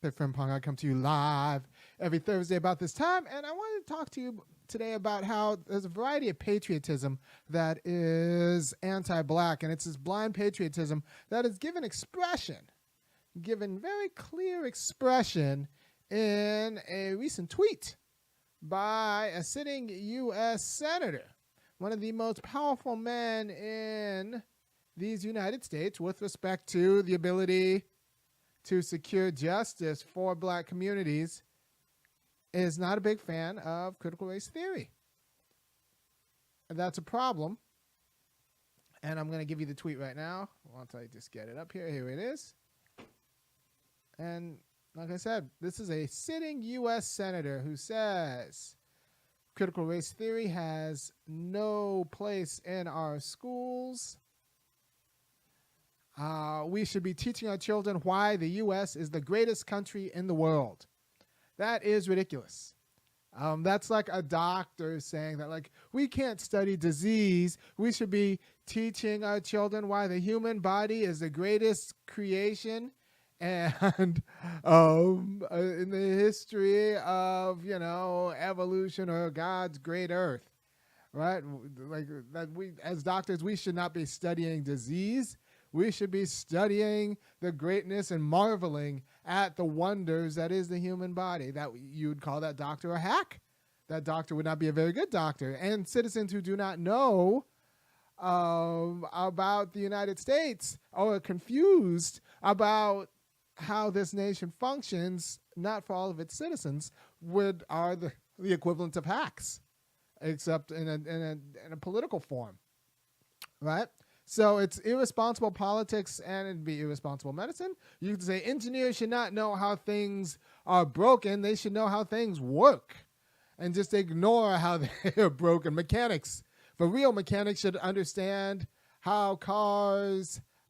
Osei-Frimpong. I come to you live every Thursday about this time, and I wanted to talk to you today about how there's a variety of patriotism that is anti-black, and it's this blind patriotism that is given very clear expression in a recent tweet by a sitting U.S. senator, one of the most powerful men in these United States with respect to the ability to secure justice for black communities, is not a big fan of critical race theory. And that's a problem. And I'm going to give you the tweet right now. Once I just get it up here. Here it is. And like I said, this is a sitting U.S. senator who says critical race theory has no place in our schools. We should be teaching our children why the U.S. is the greatest country in the world. That is ridiculous. That's like a doctor saying that, like, we can't study disease. We should be teaching our children why the human body is the greatest creation and in the history of, evolution or God's great earth, right? Like that, we as doctors, we should not be studying disease. We should be studying the greatness and marveling at the wonders that is the human body. That you would call that doctor a hack. That doctor would not be a very good doctor. And citizens who do not know about the United States or are confused about how this nation functions, not for all of its citizens, are the equivalent of hacks, except in a political form, right? So it's irresponsible politics, and it'd be irresponsible medicine. You could say engineers should not know how things are broken. They should know how things work and just ignore how they're broken. Mechanics, for real mechanics, should understand how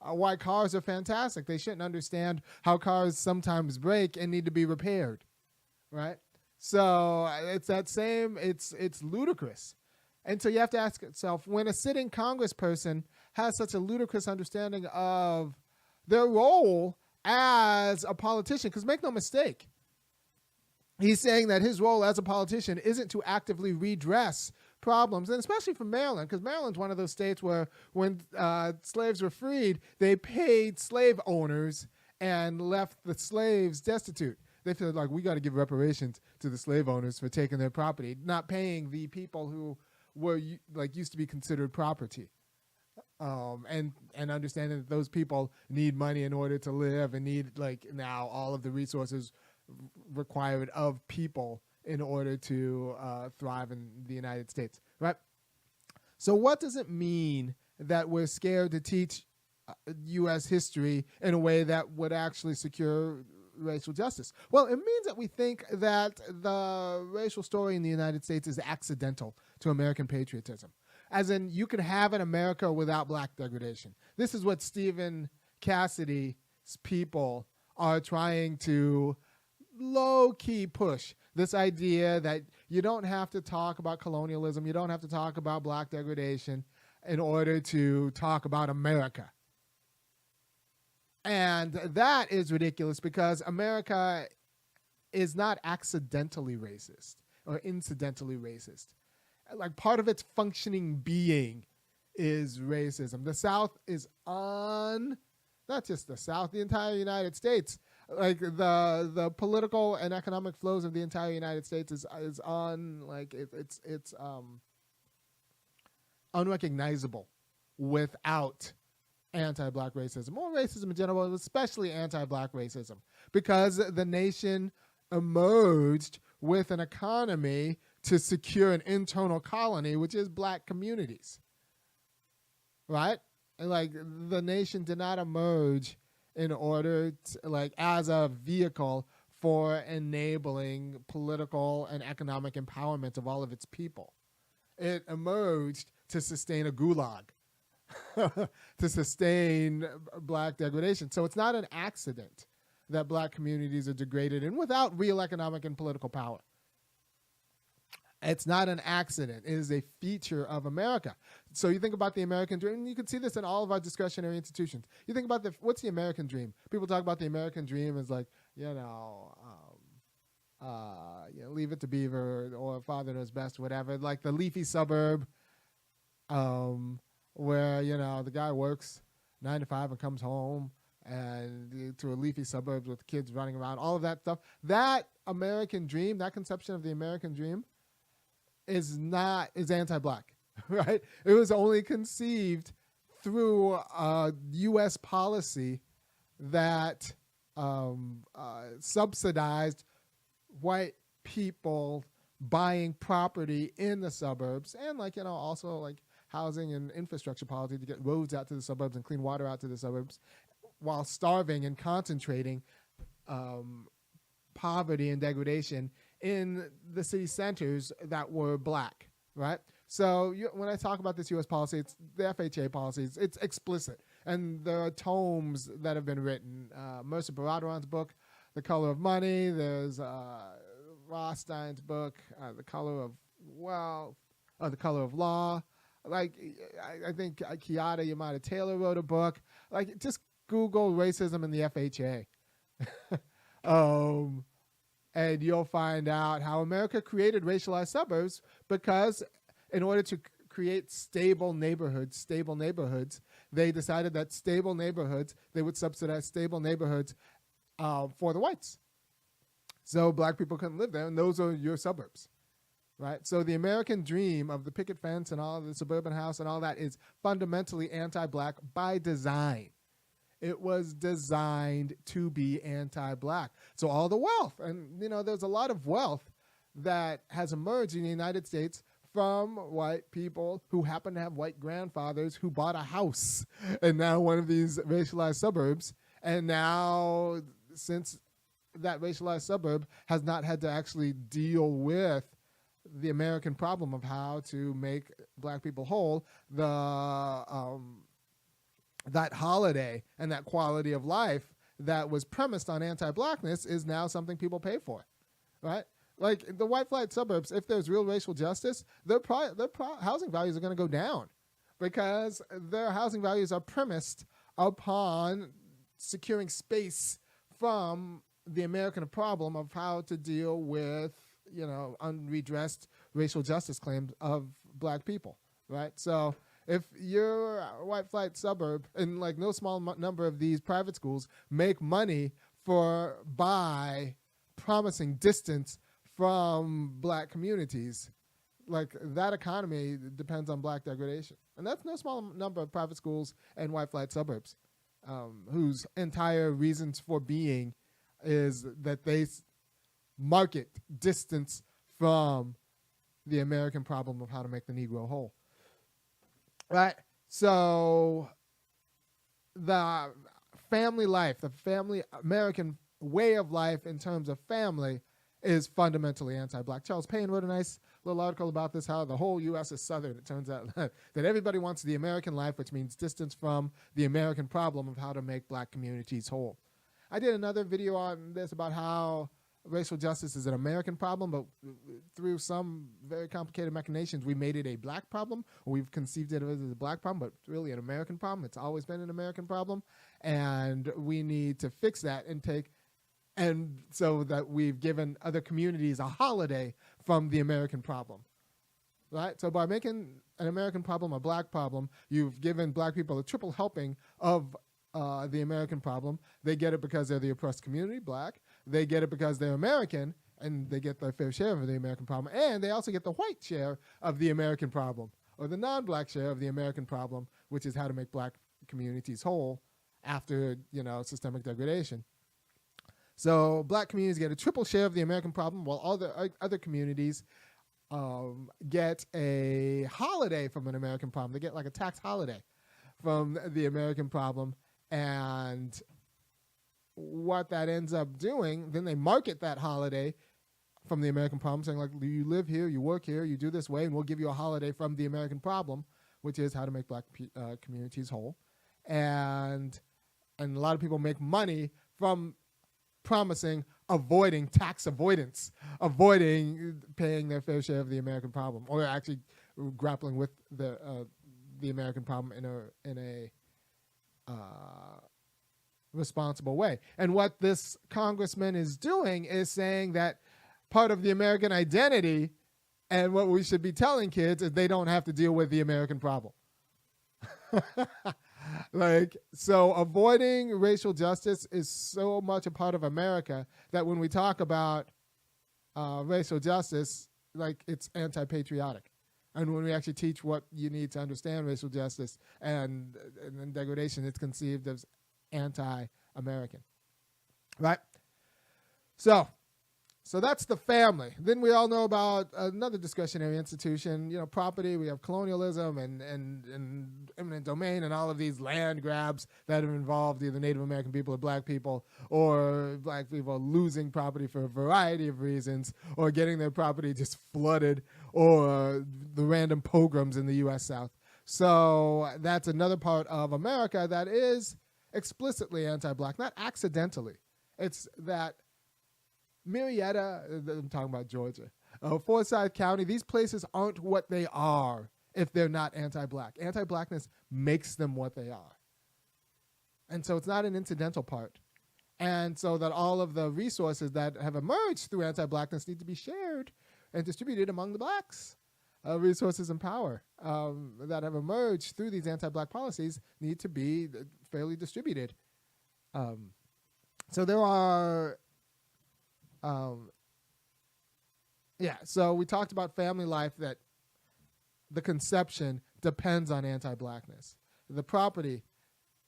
why cars are fantastic. They shouldn't understand how cars sometimes break and need to be repaired, right? So it's it's ludicrous. And so you have to ask yourself, when a sitting congressperson has such a ludicrous understanding of their role as a politician, because make no mistake, he's saying that his role as a politician isn't to actively redress problems, and especially for Maryland, because Maryland's one of those states where when slaves were freed, they paid slave owners and left the slaves destitute. They feel like we got to give reparations to the slave owners for taking their property, not paying the people who were used to be considered property, and understanding that those people need money in order to live and need now all of the resources required of people in order to thrive in the United States, right? So what does it mean that we're scared to teach U.S. history in a way that would actually secure racial justice? Well, it means that we think that the racial story in the United States is accidental to American patriotism. As in, you could have an America without black degradation. This is what Stephen Cassidy's people are trying to low-key push. This idea that you don't have to talk about colonialism, you don't have to talk about black degradation in order to talk about America. And that is ridiculous, because America is not accidentally racist or incidentally racist. Like, part of its functioning being is racism. The South is not just the South, the entire United States. Like, the political and economic flows of the entire United States is unrecognizable without anti-black racism, or racism in general, especially anti-black racism, because the nation emerged with an economy to secure an internal colony, which is black communities, right? And the nation did not emerge in order to, as a vehicle for enabling political and economic empowerment of all of its people. It emerged to sustain a gulag, to sustain black degradation. So it's not an accident that black communities are degraded and without real economic and political power. It's not an accident. It is a feature of America. So you think about the American dream, and you can see this in all of our discretionary institutions. You think about what's the American dream? People talk about the American dream as you know, Leave It to Beaver or Father Knows Best, whatever, like the leafy suburb, where, the guy works 9 to 5 and comes home and to a leafy suburbs with kids running around, all of that stuff. That American dream, that conception of the American dream is anti-black, right? It was only conceived through U.S. policy that subsidized white people buying property in the suburbs, and also like housing and infrastructure policy to get roads out to the suburbs and clean water out to the suburbs, while starving and concentrating poverty and degradation in the city centers that were black, right? So when I talk about this U.S. policy, it's the FHA policies. It's explicit, and there are tomes that have been written. Mercer Baradoran's book, The Color of Money. There's Rothstein's book, The Color of Wealth, The Color of Law. Like, I think Kiyata Yamada Taylor wrote a book. Like, just Google racism in the FHA. And you'll find out how America created racialized suburbs because in order to create stable neighborhoods, they decided that they would subsidize stable neighborhoods for the whites. So black people couldn't live there, and those are your suburbs, right? So the American dream of the picket fence and all of the suburban house and all that is fundamentally anti-black by design. It was designed to be anti-black. So all the wealth, and there's a lot of wealth that has emerged in the United States from white people who happen to have white grandfathers who bought a house and now one of these racialized suburbs. And now, since that racialized suburb has not had to actually deal with the American problem of how to make black people whole, that holiday and that quality of life that was premised on anti-blackness is now something people pay for, right? Like the white flight suburbs, if there's real racial justice, their housing values are going to go down because their housing values are premised upon securing space from the American problem of how to deal with, unredressed racial justice claims of black people, right? So if you're a white flight suburb, and like no small number of these private schools make money by promising distance from black communities, like that economy depends on black degradation. And that's no small number of private schools and white flight suburbs whose entire reasons for being is that they market distance from the American problem of how to make the Negro whole. Right? So the family life, the American way of life in terms of family is fundamentally anti-black. Charles Payne wrote a nice little article about this, how the whole U.S. is Southern. It turns out that everybody wants the American life, which means distance from the American problem of how to make black communities whole. I did another video on this about how racial justice is an American problem, but through some very complicated machinations, we made it a black problem, or we've conceived it as a black problem, but it's really an American problem. It's always been an American problem, and we need to fix that and so that we've given other communities a holiday from the American problem, right? So by making an American problem a black problem, you've given black people a triple helping of the American problem. They get it because they're the oppressed community, black. They get it because they're American, and they get their fair share of the American problem. And they also get the white share of the American problem, or the non-black share of the American problem, which is how to make black communities whole after, systemic degradation. So black communities get a triple share of the American problem, while all the other communities get a holiday from an American problem. They get like a tax holiday from the American problem. And what that ends up doing, then they market that holiday from the American problem, saying like, you live here, you work here, you do this way, and we'll give you a holiday from the American problem, which is how to make black communities whole. And a lot of people make money from promising avoiding tax avoidance, avoiding paying their fair share of the American problem, or actually grappling with the American problem in a responsible way. And what this congressman is doing is saying that part of the American identity and what we should be telling kids is they don't have to deal with the American problem. So avoiding racial justice is so much a part of America that when we talk about racial justice, it's anti-patriotic. And when we actually teach what you need to understand racial justice and degradation, it's conceived as anti-American, right? So that's the family. Then we all know about another discretionary institution, property. We have colonialism and eminent domain and all of these land grabs that have involved either Native American people or black people losing property for a variety of reasons, or getting their property just flooded, or the random pogroms in the U.S. South. So that's another part of America that is explicitly anti-black, not accidentally. It's that Marietta, I'm talking about Georgia, Forsyth County, these places aren't what they are if they're not anti-black. Anti-blackness makes them what they are. And so it's not an incidental part. And so that all of the resources that have emerged through anti-blackness need to be shared and distributed among the blacks. Resources and power that have emerged through these anti-black policies need to be fairly distributed. So there are... so we talked about family life, that the conception depends on anti-blackness. The property,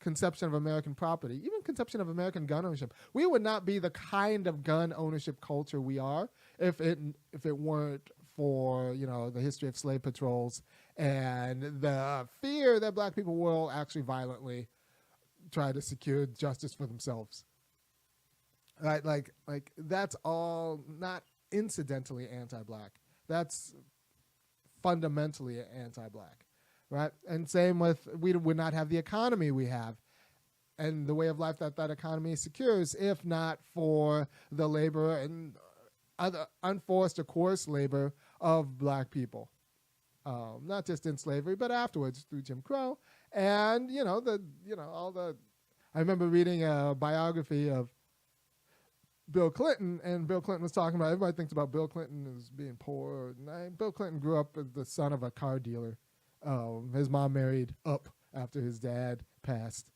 conception of American property, even conception of American gun ownership. We would not be the kind of gun ownership culture we are if it weren't for, the history of slave patrols and the fear that black people will actually violently try to secure justice for themselves. Right, like that's all not incidentally anti-black. That's fundamentally anti-black, right? And same with, we would not have the economy we have and the way of life that economy secures if not for the labor and other unforced or coerced labor of black people, not just in slavery but afterwards through Jim Crow and all the. I remember reading a biography of Bill Clinton, and Bill Clinton was talking about, everybody thinks about Bill Clinton as being poor. Bill Clinton grew up as the son of a car dealer. His mom married up after his dad passed.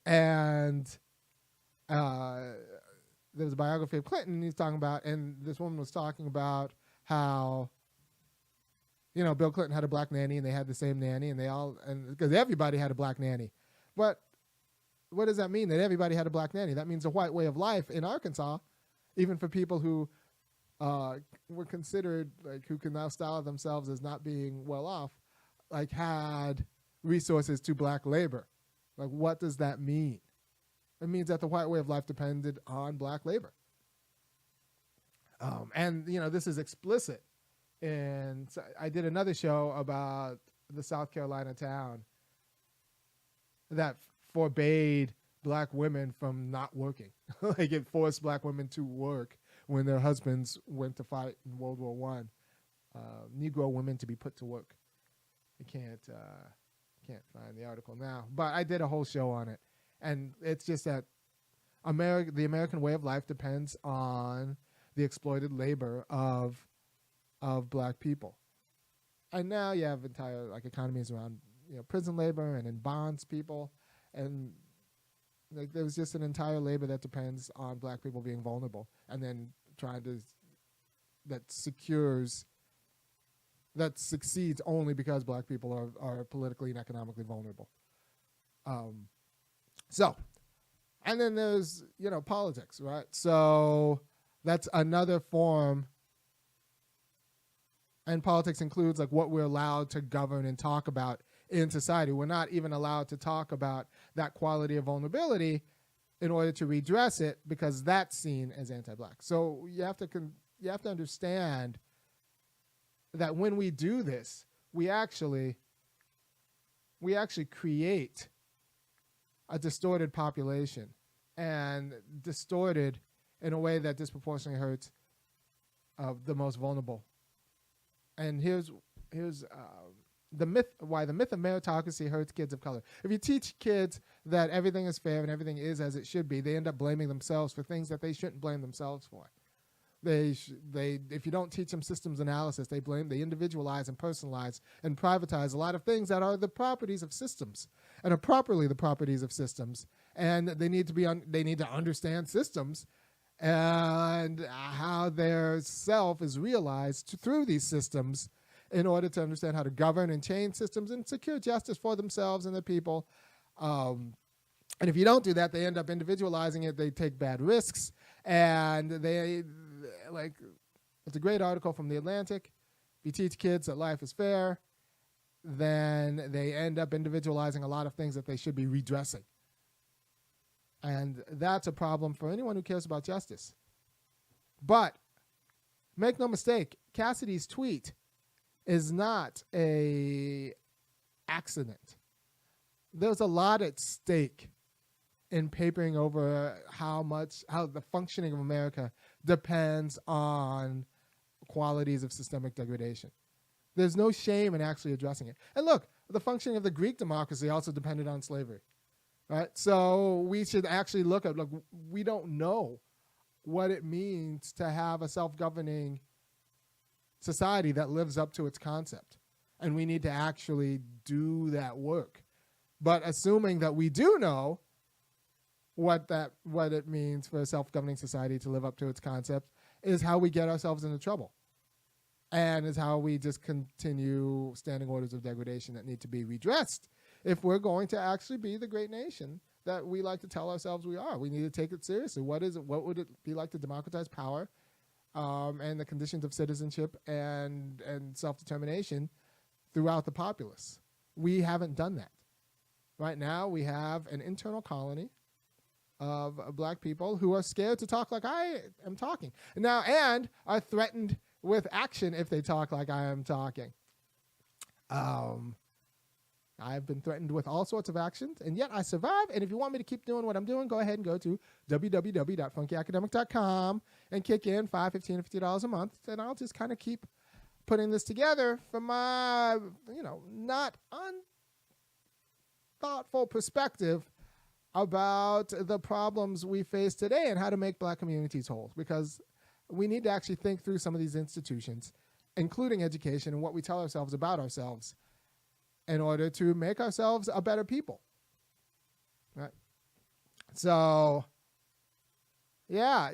And there was a biography of Clinton he's talking about, and this woman was talking about how, Bill Clinton had a black nanny and they had the same nanny, and because everybody had a black nanny. But what does that mean, that everybody had a black nanny? That means a white way of life in Arkansas, even for people who were considered, who can now style themselves as not being well off, had resources to black labor. What does that mean? It means that the white way of life depended on black labor. And, this is explicit. And so I did another show about the South Carolina town that forbade black women from not working. It forced black women to work when their husbands went to fight in World War I. Negro women to be put to work. I can't find the article now, but I did a whole show on it, and it's just that the American way of life depends on the exploited labor of black people, and now you have entire economies around prison labor and in bonds people. And there's just an entire labor that depends on black people being vulnerable, and then that succeeds only because black people are politically and economically vulnerable. And then there's politics, right? So that's another form. And politics includes what we're allowed to govern and talk about in society. We're not even allowed to talk about that quality of vulnerability in order to redress it, because that's seen as anti-black. So you have to understand that when we do this, we actually create a distorted population, and distorted in a way that disproportionately hurts the most vulnerable. And here's why the myth of meritocracy hurts kids of color. If you teach kids that everything is fair and everything is as it should be, they end up blaming themselves for things that they shouldn't blame themselves for. If you don't teach them systems analysis, they individualize and personalize and privatize a lot of things that are the properties of systems and are properly the properties of systems. And they need to understand systems and how their self is realized through these systems in order to understand how to govern and change systems and secure justice for themselves and the people. And if you don't do that, they end up individualizing it. They take bad risks, and it's a great article from The Atlantic. If you teach kids that life is fair, then they end up individualizing a lot of things that they should be redressing. And that's a problem for anyone who cares about justice. But make no mistake, Cassidy's tweet is not an accident. There's a lot at stake in papering over how the functioning of America depends on qualities of systemic degradation. There's no shame in actually addressing it. And look, the functioning of the Greek democracy also depended on slavery. Right? So we should actually look at, we don't know what it means to have a self-governing society that lives up to its concept. And we need to actually do that work. But assuming that we do know what it means for a self-governing society to live up to its concept is how we get ourselves into trouble. And is how we just continue standing orders of degradation that need to be redressed if we're going to actually be the great nation that we like to tell ourselves we are. We need to take it seriously. What would it be like to democratize power and the conditions of citizenship and self-determination throughout the populace? We haven't done that. Right now, we have an internal colony of black people who are scared to talk like I am talking now, and are threatened with action if they talk like I am talking. I've been threatened with all sorts of actions, and yet I survive. And if you want me to keep doing what I'm doing, go ahead and go to www.funkyacademic.com and kick in $5, $15, and $50 a month, and I'll just kind of keep putting this together from my, not unthoughtful perspective about the problems we face today and how to make black communities whole, because we need to actually think through some of these institutions, including education and what we tell ourselves about ourselves, in order to make ourselves a better people. Right? So, yeah,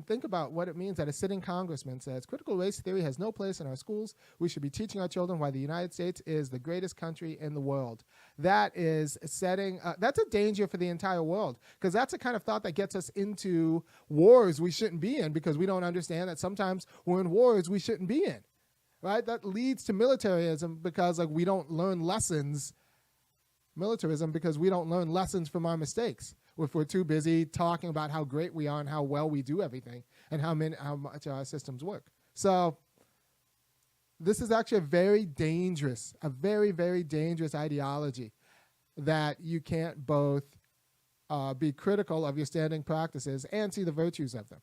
think about what it means that a sitting congressman says, critical race theory has no place in our schools. We should be teaching our children why the United States is the greatest country in the world. That is that's a danger for the entire world, because that's the kind of thought that gets us into wars we shouldn't be in, because we don't understand that sometimes we're in wars we shouldn't be in. Right? That leads to militarism because we don't learn lessons. Militarism because we don't learn lessons from our mistakes. If we're too busy talking about how great we are and how well we do everything and how much our systems work. So this is actually a very, very dangerous ideology, that you can't both be critical of your standing practices and see the virtues of them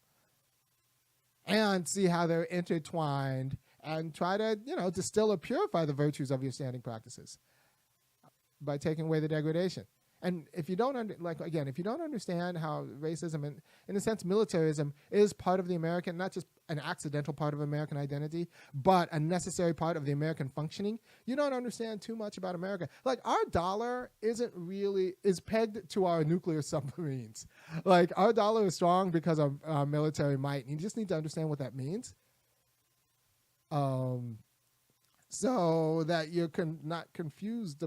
and see how they're intertwined, and try to, distill or purify the virtues of your standing practices by taking away the degradation. And if you don't, if you don't understand how racism and, in a sense, militarism is part of the American, not just an accidental part of American identity, but a necessary part of the American functioning, you don't understand too much about America. Our dollar is pegged to our nuclear submarines. Our dollar is strong because of our military might. And you just need to understand what that means. So that you're not confused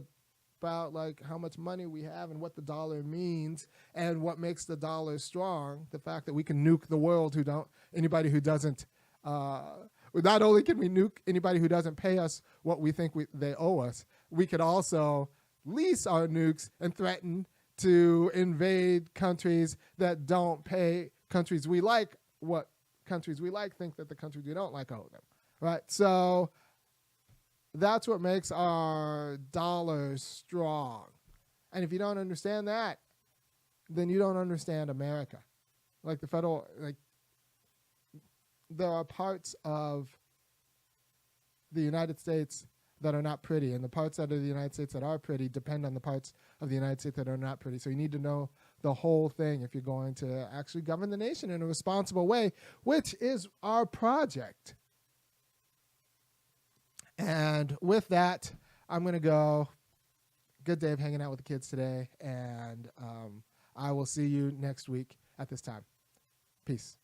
about how much money we have and what the dollar means and what makes the dollar strong. The fact that we can nuke the world anybody who doesn't, not only can we nuke anybody who doesn't pay us what we think they owe us, we could also lease our nukes and threaten to invade countries that don't pay countries we like what countries we like think that the countries we don't like owe them. Right? So that's what makes our dollar strong. And if you don't understand that, then you don't understand America. There are parts of the United States that are not pretty, and the parts that are the United States that are pretty depend on the parts of the United States that are not pretty. So you need to know the whole thing if you're going to actually govern the nation in a responsible way, which is our project. And with that, I'm going to go. Good day of hanging out with the kids today, and I will see you next week at this time. Peace.